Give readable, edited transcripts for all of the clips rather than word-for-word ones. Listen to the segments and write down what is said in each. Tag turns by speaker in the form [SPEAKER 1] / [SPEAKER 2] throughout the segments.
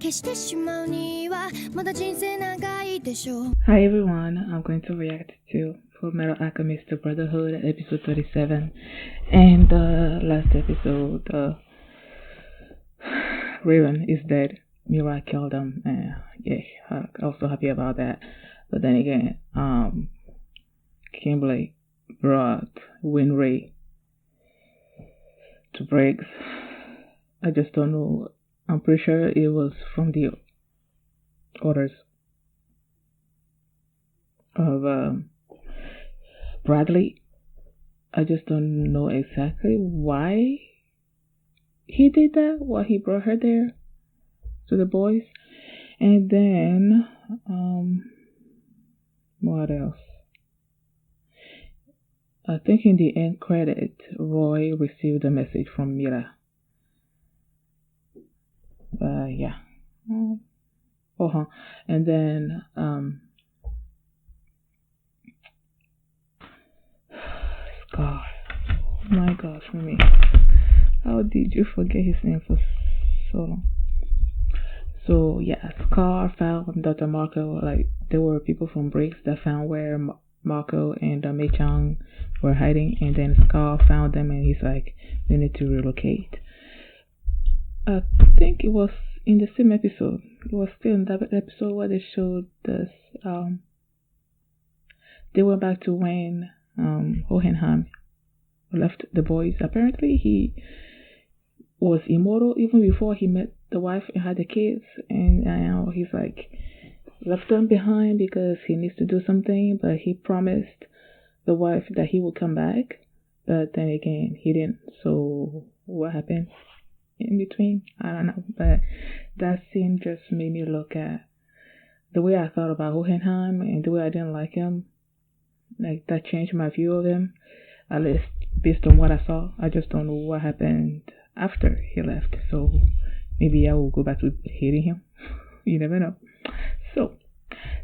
[SPEAKER 1] Hi everyone, I'm going to react to Fullmetal Alchemist Brotherhood episode 37. And the last episode, Raven is dead. Mira killed him, and yeah, I'm also happy about that. But then again, Kimblee brought Winry to Briggs. I just don't know. I'm pretty sure it was from the orders of Bradley. I just don't know exactly why he did that, why he brought her there to the boys. And then, what else? I think in the end credit, Roy received a message from Mira. Yeah. And then, Scar. Oh my gosh, Mimi. How did you forget his name for so long? So, yeah, Scar found Dr. Marco. Like, there were people from Briggs that found where Marco and Mei Chang were hiding, and then Scar found them, and he's like, we need to relocate. I think it was in the same episode. It was still in that episode where they showed this. They went back to when Hohenheim left the boys. Apparently, he was immortal even before he met the wife and had the kids, and now he's like left them behind because he needs to do something, but he promised the wife that he would come back, but then again he didn't. So what happened in between? I don't know, but that scene just made me look at the way I thought about Hohenheim and the way I didn't like him. Like, that changed my view of him, at least based on what I saw. I just don't know what happened after he left, so maybe I will go back to hating him. You never know. So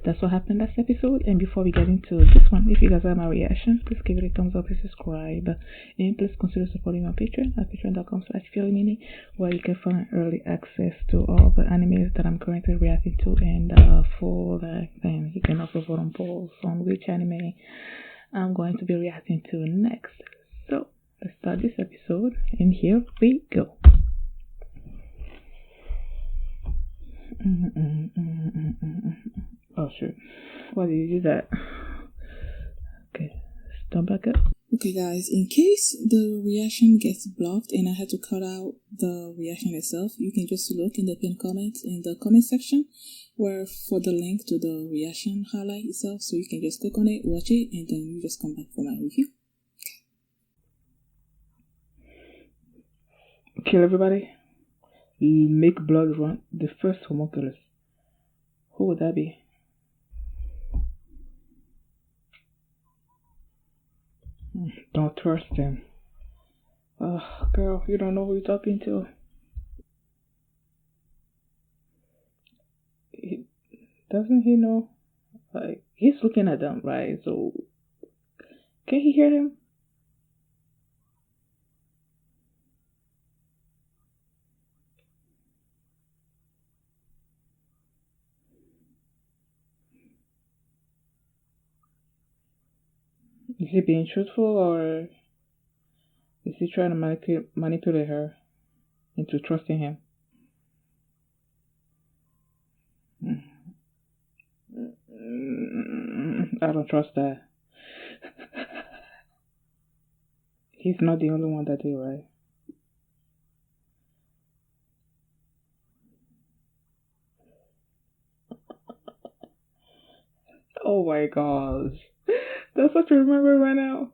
[SPEAKER 1] that's what happened last episode. And before we get into this one, if you guys like my reaction, please give it a thumbs up and subscribe, and please consider supporting my Patreon at patreon.com/FullMetalAlchemist, where you can find early access to all the animes that I'm currently reacting to, and for that, then you can also vote on polls on which anime I'm going to be reacting to next. So let's start this episode, and here we go. Oh shoot, why did you do that? Okay, start back up.
[SPEAKER 2] Okay guys, in case the reaction gets blocked and I had to cut out the reaction itself, you can just look in the pinned comments in the comment section where for the link to the reaction highlight itself, so you can just click on it, watch it, and then you just come back for my review.
[SPEAKER 1] Kill everybody. Make blood run. The first homunculus. Who would that be? Don't trust him. Girl, you don't know who you're talking to. Doesn't he know? Like, he's looking at them, right? So, can he hear him? Is he being truthful, or is he trying to manipulate her into trusting him? I don't trust that. He's not the only one that did, right? Oh my gosh. That's what you remember right now.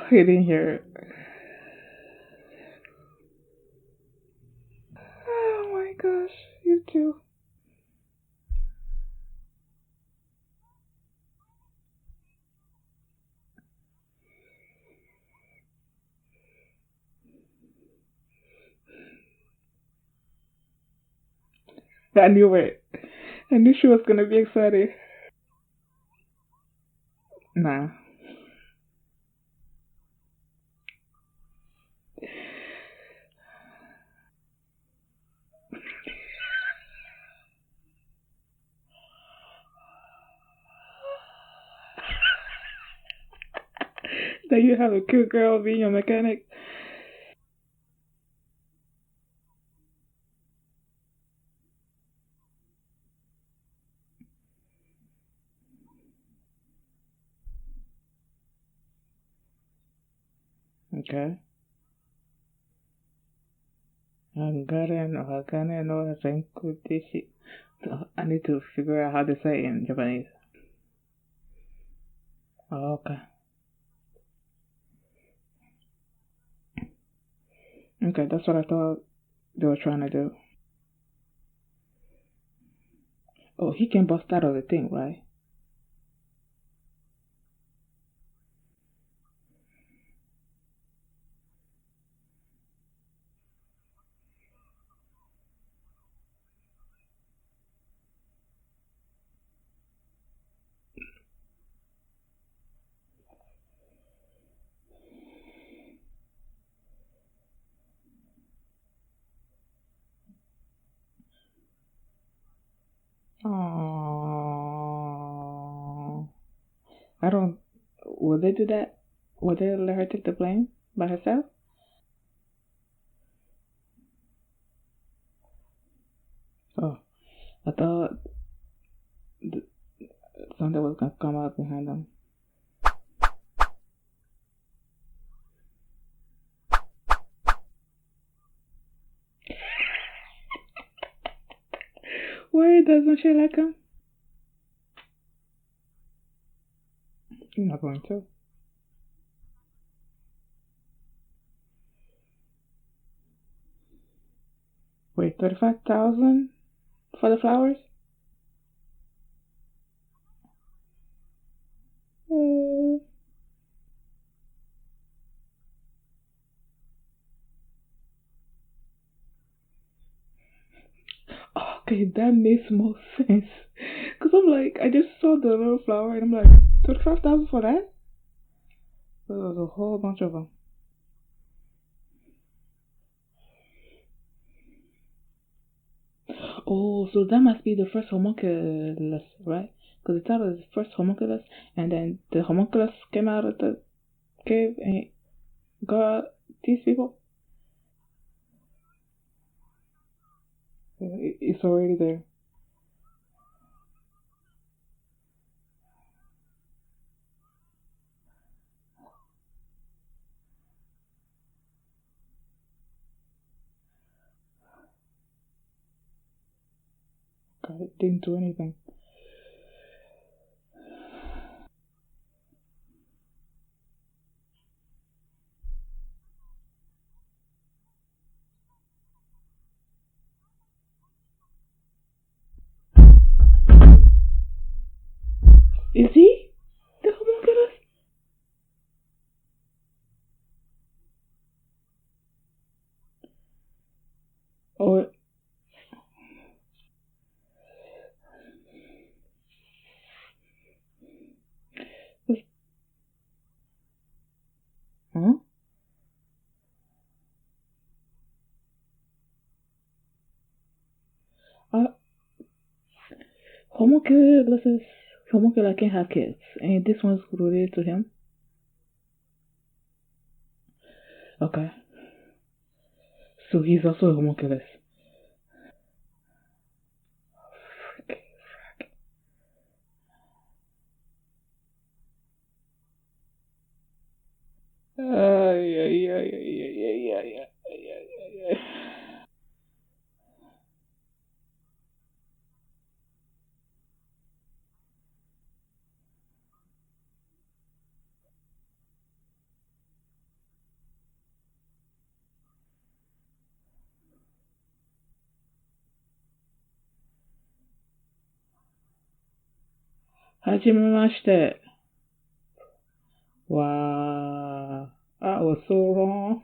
[SPEAKER 1] He didn't hear it. Oh my gosh, you too. I knew it. I knew she was gonna be excited. Nah. That you have a cute girl being your mechanic. Okay. Hagane no Renkuteshi. I need to figure out how to say it in Japanese. Oh, okay. Okay, that's what I thought they were trying to do. Oh, he can bust out of the thing, right? Oh, I don't. Will they do that? Will they let her take the plane by herself? Oh, I thought something was gonna come out behind them. Why doesn't she like him? You're not going to. Wait, 35,000 for the flowers? Oh. Okay, that makes more sense. Cause I'm like, I just saw the little flower and I'm like, 35,000 for that? There was a whole bunch of them. Oh, so that must be the first homunculus, right? Because the title is first homunculus, and then the homunculus came out of the cave and got these people. It's already there. God, it didn't do anything. Is he the homunculus? Or huh? Uh, homunculus can have kids, and this one's related to him. Okay, so he's also a homunculus. Yeah. Hajimemashite. Wow. I was so wrong.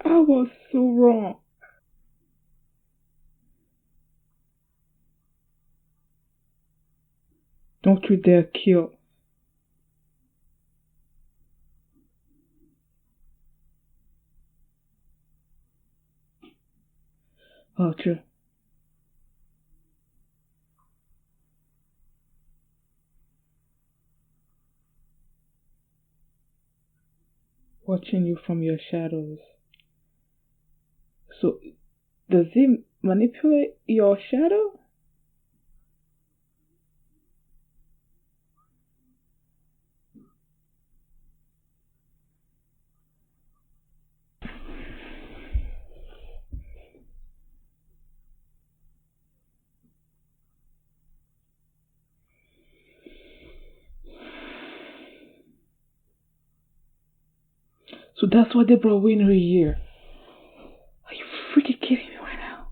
[SPEAKER 1] I was so wrong. Don't you dare kill. Oh, true. Watching you from your shadows. So, does he manipulate your shadow? So that's why they brought Winry here. Are you freaking kidding me right now?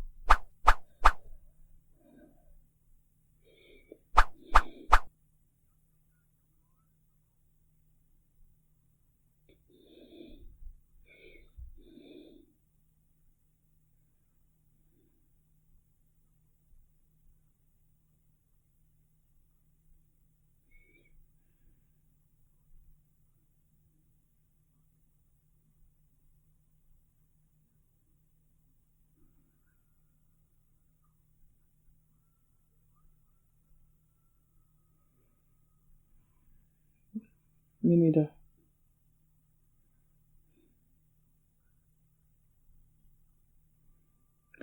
[SPEAKER 1] Me neither.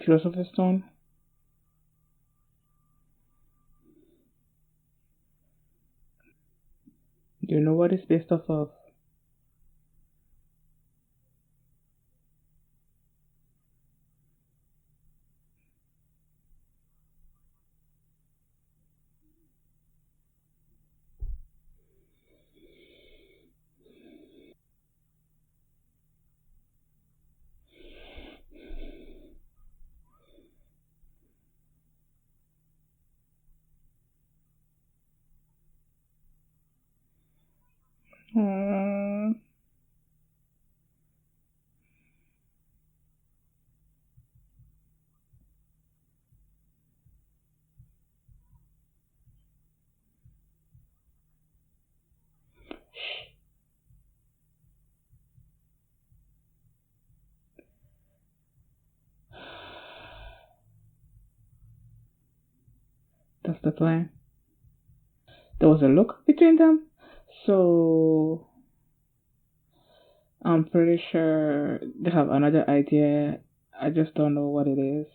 [SPEAKER 1] Philosopher's Stone. You know what it's based off of? Aww. That's the plan. There was a look between them, so I'm pretty sure they have another idea. I just don't know what it is.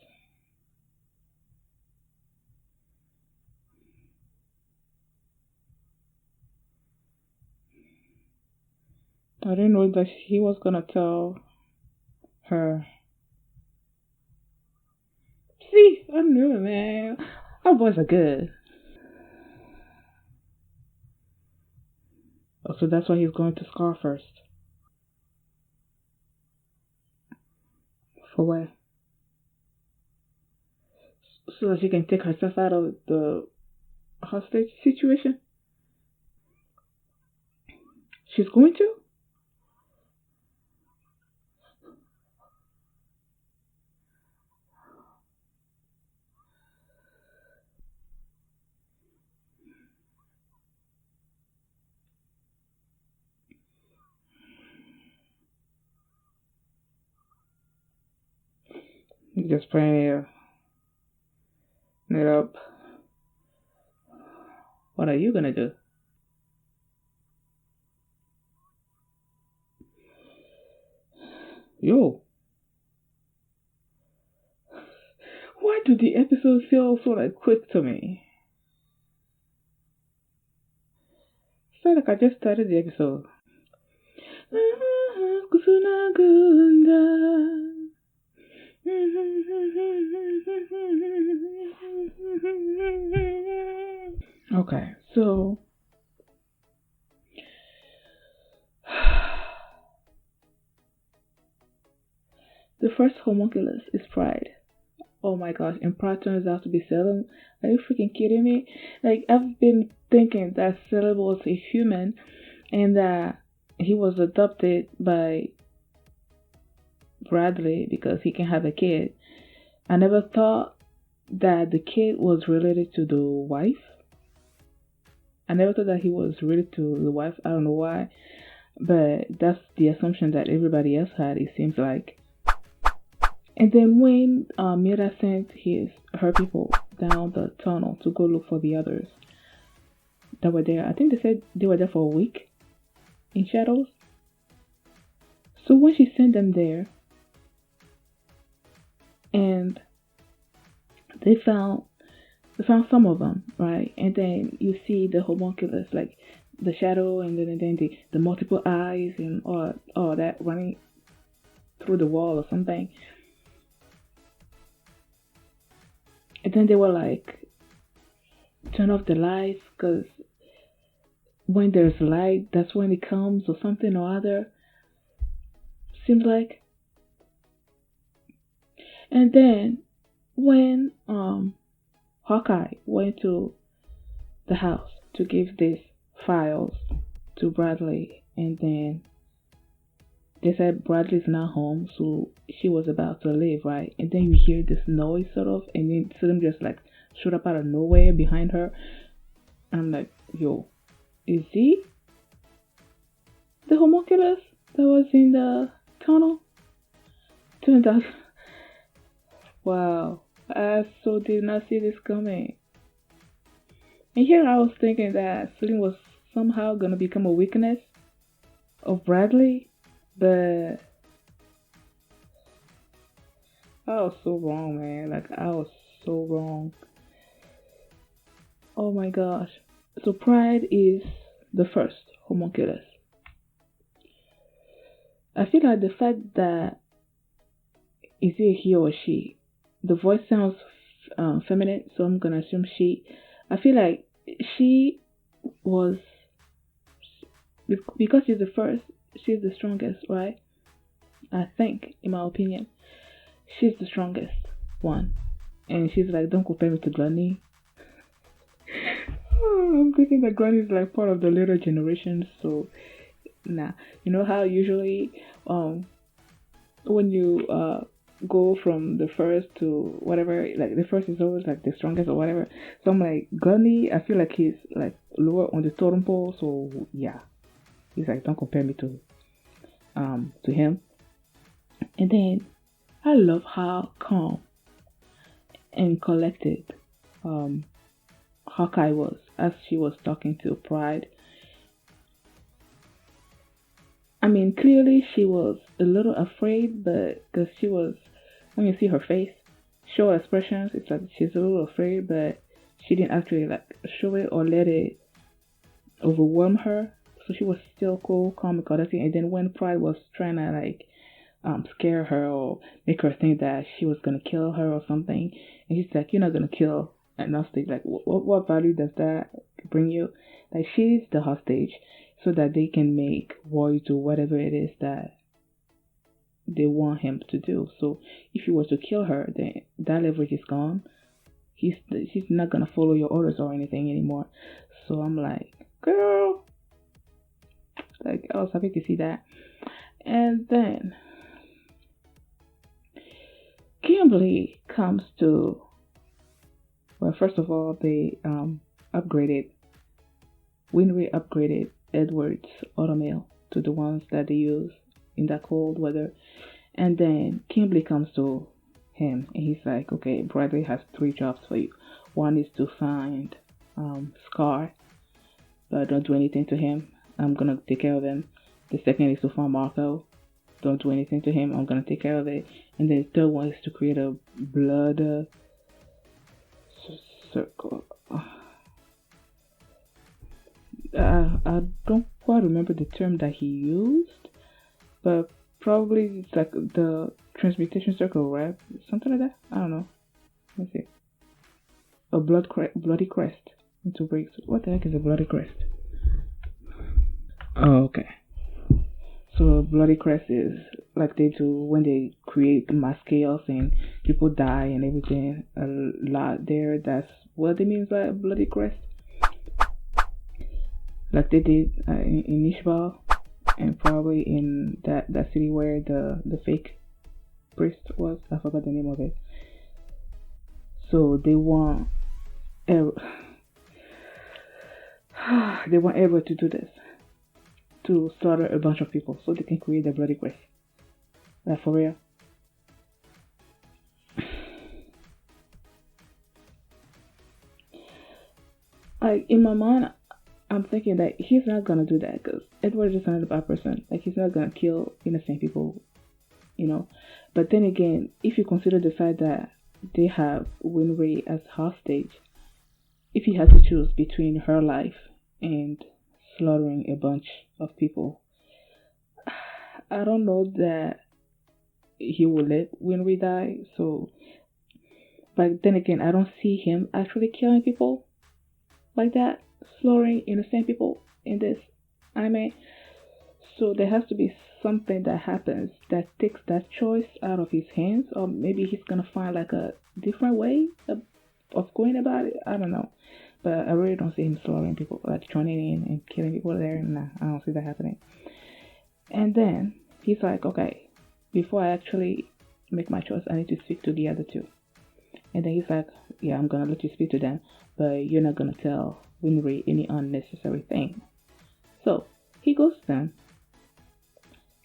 [SPEAKER 1] I didn't know that he was gonna tell her. See, I knew it, man. Our boys are good. Oh, so that's why he's going to Scar first. For what? So that she can take herself out of the hostage situation? She's going to? Just praying it up. What are you gonna do? Yo. Why do the episodes feel so like quick to me? I feel like I just started the episode. Okay, so the first homunculus is Pride. Oh my gosh, and Pride turns out to be Selim. Are you freaking kidding me? Like, I've been thinking that Selim was a human and that he was adopted by Bradley because he can have a kid. I never thought that the kid was related to the wife. I never thought that he was related to the wife. I don't know why, but that's the assumption that everybody else had. It seems like. And then when Mira sent her people down the tunnel to go look for the others that were there, I think they said they were there for a week in shadows. So when she sent them there, and they found some of them, right? And then you see the homunculus, like the shadow, and then the multiple eyes and all that running through the wall or something. And then they were like, turn off the lights, because when there's light, that's when it comes, or something or other. Seems like. And then when Hawkeye went to the house to give these files to Bradley, and then they said Bradley's not home, so she was about to leave, right? And then you hear this noise sort of, and then suddenly just like showed up out of nowhere behind her. I'm like, yo, is he the homunculus that was in the tunnel? Turned out, wow, I so did not see this coming. And here I was thinking that Celine was somehow gonna become a weakness of Bradley, but I was so wrong, man. Like, I was so wrong. Oh my gosh. So Pride is the first homunculus. I feel like the fact that is it he or she? The voice sounds feminine, so I'm gonna assume she. I feel like she was, because she's the first, she's the strongest, right? I think, in my opinion, she's the strongest one. And she's like, don't compare me to Granny. I'm thinking that Granny is like part of the later generation, so nah. You know how usually when you go from the first to whatever, like the first is always like the strongest or whatever. So I'm like, Granny, I feel like he's like lower on the totem pole, so yeah. He's like, don't compare me to him. And then I love how calm and collected Hawkeye was as she was talking to Pride. I mean, clearly she was a little afraid, but because she was, when you see her face, show her expressions, it's like she's a little afraid, but she didn't actually like show it or let it overwhelm her. So she was still cool, calm, and collected. And then when Pride was trying to like scare her or make her think that she was gonna kill her or something, and he's like, "You're not gonna kill an hostage. Like, what value does that bring you?" Like, she's the hostage, so that they can make war to whatever it is that they want him to do. So if you were to kill her, then that leverage is gone. She's not gonna follow your orders or anything anymore. So I'm like, girl, like I was happy to see that. And then Kimblee comes to, well, first of all, they Winry upgraded Edward's automail to the ones that they use in that cold weather. And then Kimblee comes to him and he's like, okay, Bradley has 3 jobs for you. One is to find Scar, but don't do anything to him. I'm gonna take care of him. The second is to find Marco. Don't do anything to him. I'm gonna take care of it. And then the third one is to create a blood circle. I don't quite remember the term that he used, but probably it's like the transmutation circle, right? Something like that. I don't know. Let's see. A bloody crest into breaks. What the heck is a bloody crest? Oh, okay. So bloody crest is like they do when they create mass chaos and people die and everything. A lot there. That's what they mean by a bloody crest. Like they did in Ishbal, and probably in that city where the fake priest was. I forgot the name of it. So they want they want Edward to do this, to slaughter a bunch of people so they can create the bloody grace. Like, for real. Like, in my mind, I'm thinking that he's not gonna do that because Edward is not a bad person. Like, he's not gonna kill innocent people, you know. But then again, if you consider the fact that they have Winry as hostage, if he had to choose between her life and slaughtering a bunch of people, I don't know that he will let Winry die. So, but then again, I don't see him actually killing people like that, slaughtering innocent people in this anime. So there has to be something that happens that takes that choice out of his hands, or maybe he's gonna find like a different way of going about it. I don't know, but I really don't see him slaughtering people, like joining in and killing people there. Nah, I don't see that happening. And then he's like, okay, before I actually make my choice, I need to speak to the other two. And then he's like, yeah, I'm gonna let you speak to them, but you're not gonna tell Winry any unnecessary thing. So he goes to them,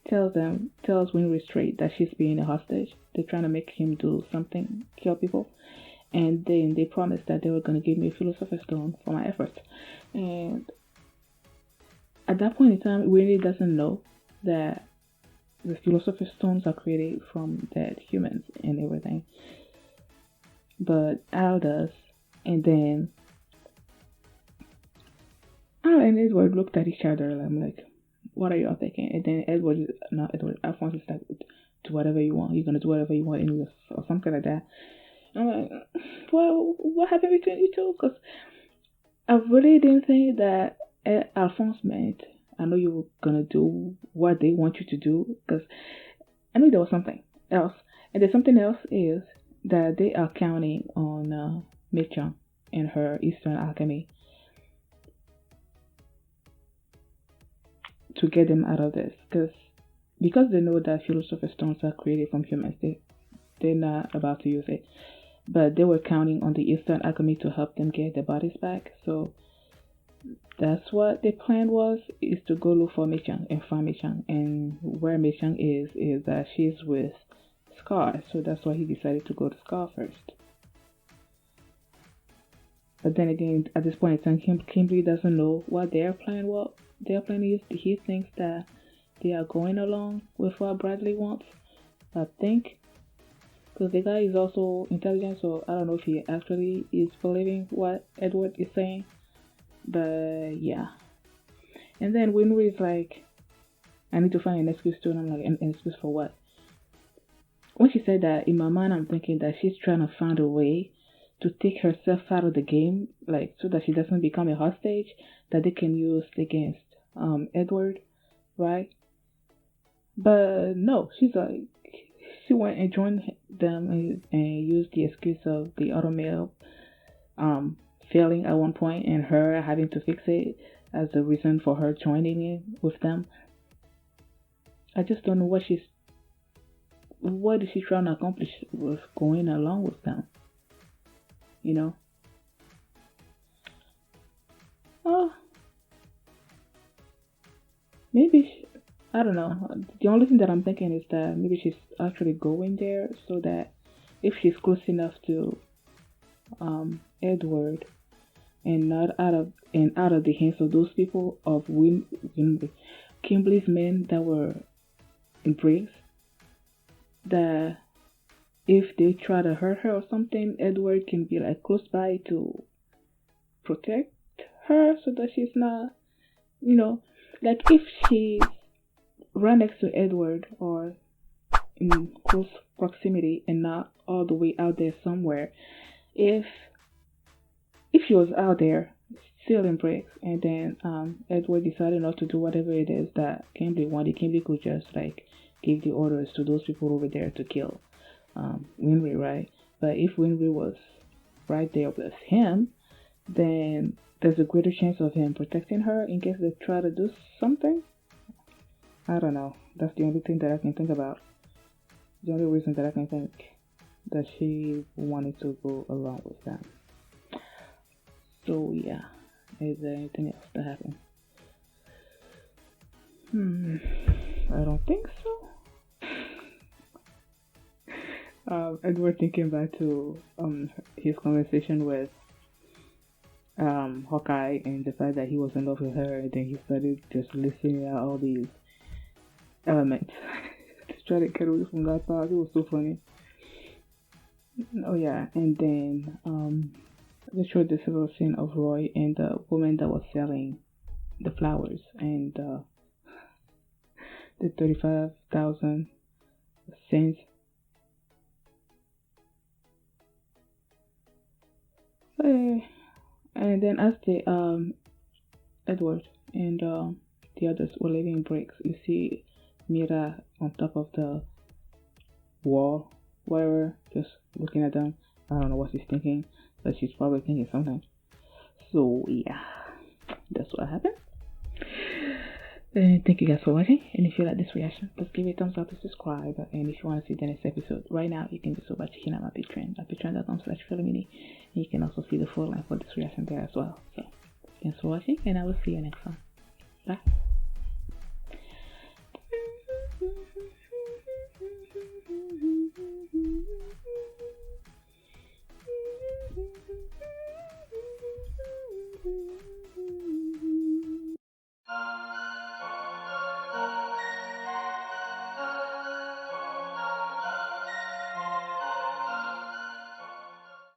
[SPEAKER 1] tells Winry straight that she's being a hostage. They're trying to make him do something, kill people. And then they promised that they were gonna give me a philosopher's stone for my efforts. And at that point in time, Winry doesn't know that the philosopher's stones are created from dead humans and everything. But Al does, and then Al and Edward looked at each other, and I'm like, what are y'all thinking? And then Alphonse is like, do whatever you want, you're gonna do whatever you want anyway, or something like that. And I'm like, well, what happened between you two? Because I really didn't think that Alphonse meant, I know you were gonna do what they want you to do, because I knew there was something else. And the something else is that they are counting on Mei-chan and her Eastern alchemy to get them out of this, because they know that philosopher's stones are created from humans. They're not about to use it, but they were counting on the Eastern alchemy to help them get their bodies back. So that's what the plan was, is to go look for Mei-chan and find Mei-chan. And where Mei-chan is that she's with Scar, so that's why he decided to go to Scar first. But then again, at this point in time, Kimblee doesn't know what their plan was. Their plan is, he thinks that they are going along with what Bradley wants, I think, because the guy is also intelligent, so I don't know if he actually is believing what Edward is saying. But yeah. And then Winry is like, I need to find an excuse too, and I'm like, an excuse for what? When she said that, in my mind, I'm thinking that she's trying to find a way to take herself out of the game, like, so that she doesn't become a hostage that they can use against Edward, right? But no, she's like, she went and joined them and used the excuse of the automail failing at one point and her having to fix it as the reason for her joining in with them. I just don't know what is she trying to accomplish with going along with them, you know? Oh, maybe I don't know. The only thing that I'm thinking is that maybe she's actually going there so that if she's close enough to Edward and not out of the hands of those people of Kimblee's men that were in Briggs, that if they try to hurt her or something, Edward can be like close by to protect her so that she's not, you know, like if she's right next to Edward or in close proximity and not all the way out there somewhere. If she was out there still in Briggs and then Edward decided not to do whatever it is that Kimblee wanted, Kimblee could just like give the orders to those people over there to kill Winry, right? But if Winry was right there with him, then there's a greater chance of him protecting her in case they try to do something. I don't know. That's the only thing that I can think about. The only reason that I can think that she wanted to go along with them. So yeah, Is there anything else that happened? I don't think so. Edward thinking back to his conversation with Hawkeye and the fact that he was in love with her, and then he started just listing out all these elements to try to get away from that thought. It was so funny. Oh yeah, and then they showed this little scene of Roy and the woman that was selling the flowers and the 35,000 cents. And then as the Edward and the others were leaving bricks, you see Mira on top of the wall, whatever, just looking at them. I don't know what she's thinking, but she's probably thinking something. So yeah, that's what happened. Thank you guys for watching, and if you like this reaction, please give it a thumbs up and subscribe. And if you want to see the next episode, right now you can do so by checking out my Patreon at patreon.com/FullMetalAlchemist, and you can also see the full length for this reaction there as well. So thanks for watching, and I will see you next time. Bye.